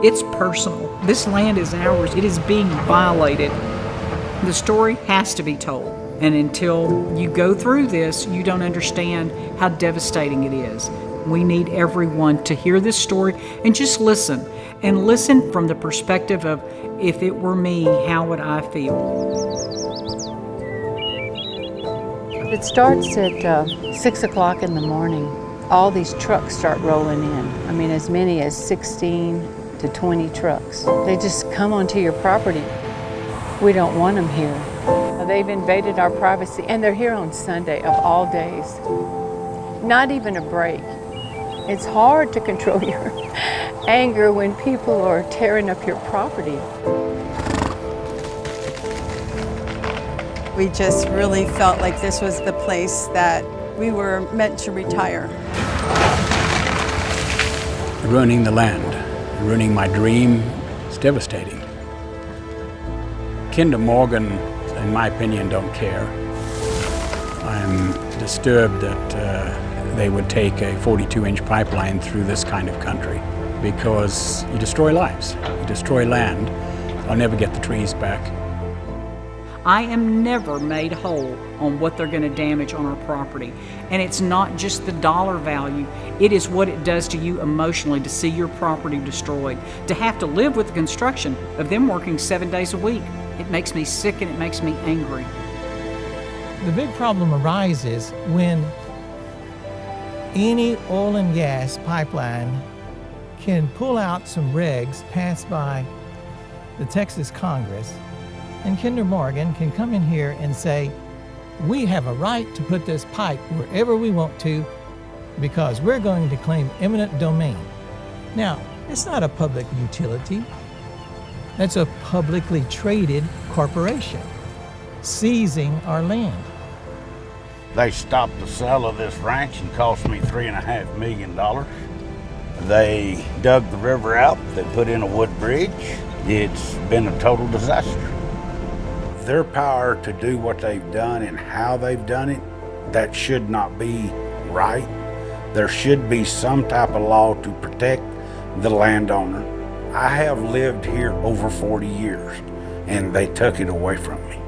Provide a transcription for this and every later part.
It's personal. This land is ours. It is being violated. The story has to be told. And until you go through this, you don't understand how devastating it is. We need everyone to hear this story and just listen. And listen from the perspective of, if it were me, how would I feel? It starts at 6 o'clock in the morning. All these trucks start rolling in. I mean, as many as 16 to 20 trucks. They just come onto your property. We don't want them here. They've invaded our privacy, and they're here on Sunday of all days. Not even a break. It's hard to control your anger when people are tearing up your property. We just really felt like this was the place that we were meant to retire. Ruining the land, ruining my dream, it's devastating. Kinder Morgan, in my opinion, don't care. I'm disturbed that they would take a 42-inch pipeline through this kind of country, because you destroy lives, you destroy land. I'll never get the trees back. I am never made whole on what they're going to damage on our property. And it's not just the dollar value, it is what it does to you emotionally to see your property destroyed, to have to live with the construction of them working 7 days a week. It makes me sick and it makes me angry. The big problem arises when any oil and gas pipeline can pull out some regs passed by the Texas Congress, and Kinder Morgan can come in here and say, we have a right to put this pipe wherever we want to because we're going to claim eminent domain. Now, it's not a public utility. That's a publicly traded corporation seizing our land. They stopped the sale of this ranch and cost me $3.5 million. They dug the river out, they put in a wood bridge. It's been a total disaster. Their power to do what they've done and how they've done it, that should not be right. There should be some type of law to protect the landowner. I have lived here over 40 years and they took it away from me.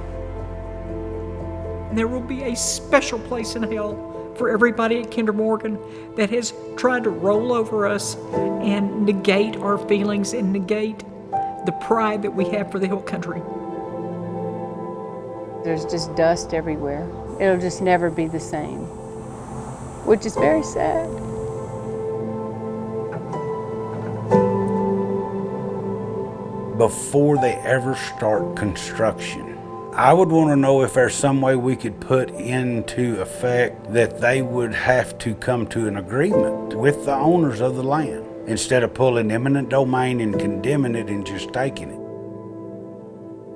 There will be a special place in hell for everybody at Kinder Morgan that has tried to roll over us and negate our feelings and negate the pride that we have for the hill country. There's just dust everywhere. It'll just never be the same, which is very sad. Before they ever start construction, I would want to know if there's some way we could put into effect that they would have to come to an agreement with the owners of the land instead of pulling eminent domain and condemning it and just taking it.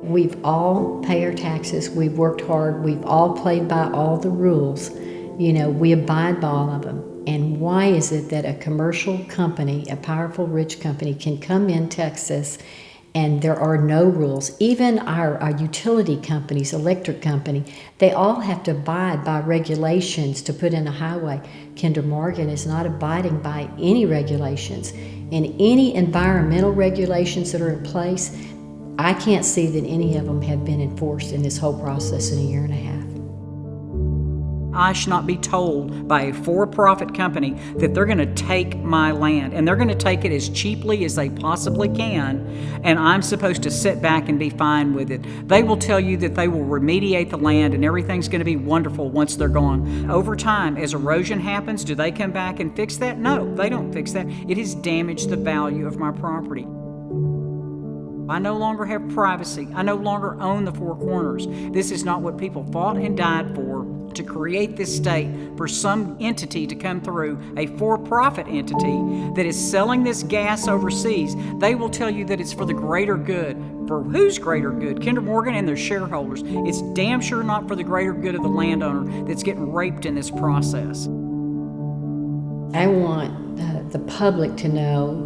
We've all paid our taxes, we've worked hard, we've all played by all the rules. You know, we abide by all of them. And why is it that a commercial company, a powerful, rich company, can come in Texas and there are no rules? Even our utility companies, electric company, they all have to abide by regulations to put in a highway. Kinder Morgan is not abiding by any regulations. And any environmental regulations that are in place, I can't see that any of them have been enforced in this whole process in a year and a half. I should not be told by a for-profit company that they're going to take my land, and they're going to take it as cheaply as they possibly can, and I'm supposed to sit back and be fine with it. They will tell you that they will remediate the land and everything's going to be wonderful once they're gone. Over time, as erosion happens, do they come back and fix that? No, they don't fix that. It has damaged the value of my property. I no longer have privacy. I no longer own the four corners. This is not what people fought and died for, to create this state for some entity to come through, a for-profit entity that is selling this gas overseas. They will tell you that it's for the greater good. For whose greater good? Kinder Morgan and their shareholders. It's damn sure not for the greater good of the landowner that's getting raped in this process. I want the public to know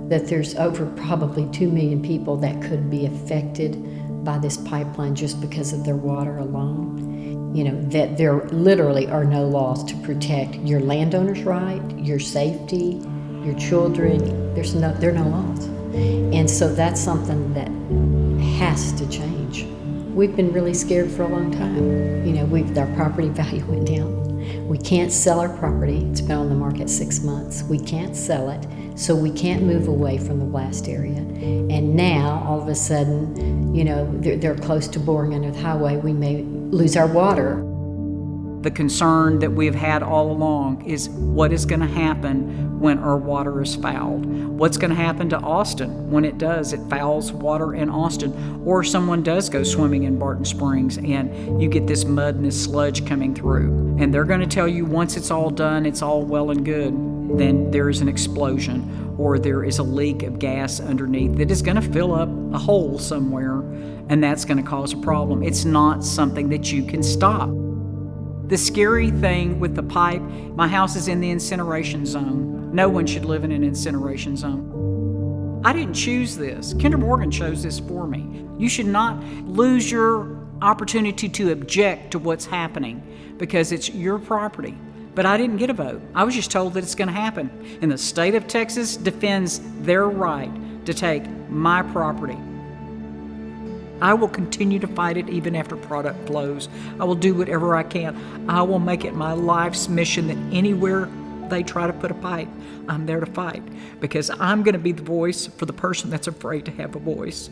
that there's over probably 2 million people that could be affected by this pipeline just because of their water alone. You know, that there literally are no laws to protect your landowner's right, your safety, your children. There are no laws. And so that's something that has to change. We've been really scared for a long time. You know, our property value went down. We can't sell our property. It's been on the market 6 months. We can't sell it, so we can't move away from the blast area. And now, all of a sudden, you know, they're close to boring under the highway. We may lose our water. The concern that we've had all along is what is going to happen when our water is fouled. What's going to happen to Austin when it does? It fouls water in Austin. Or someone does go swimming in Barton Springs and you get this mud and this sludge coming through. And they're going to tell you once it's all done, it's all well and good. Then there is an explosion or there is a leak of gas underneath that is going to fill up a hole somewhere, and that's going to cause a problem. It's not something that you can stop. The scary thing with the pipe, my house is in the incineration zone. No one should live in an incineration zone. I didn't choose this. Kinder Morgan chose this for me. You should not lose your opportunity to object to what's happening because it's your property. But I didn't get a vote. I was just told that it's going to happen. And the state of Texas defends their right to take my property. I will continue to fight it even after product flows. I will do whatever I can. I will make it my life's mission that anywhere they try to put a pipe, I'm there to fight, because I'm going to be the voice for the person that's afraid to have a voice.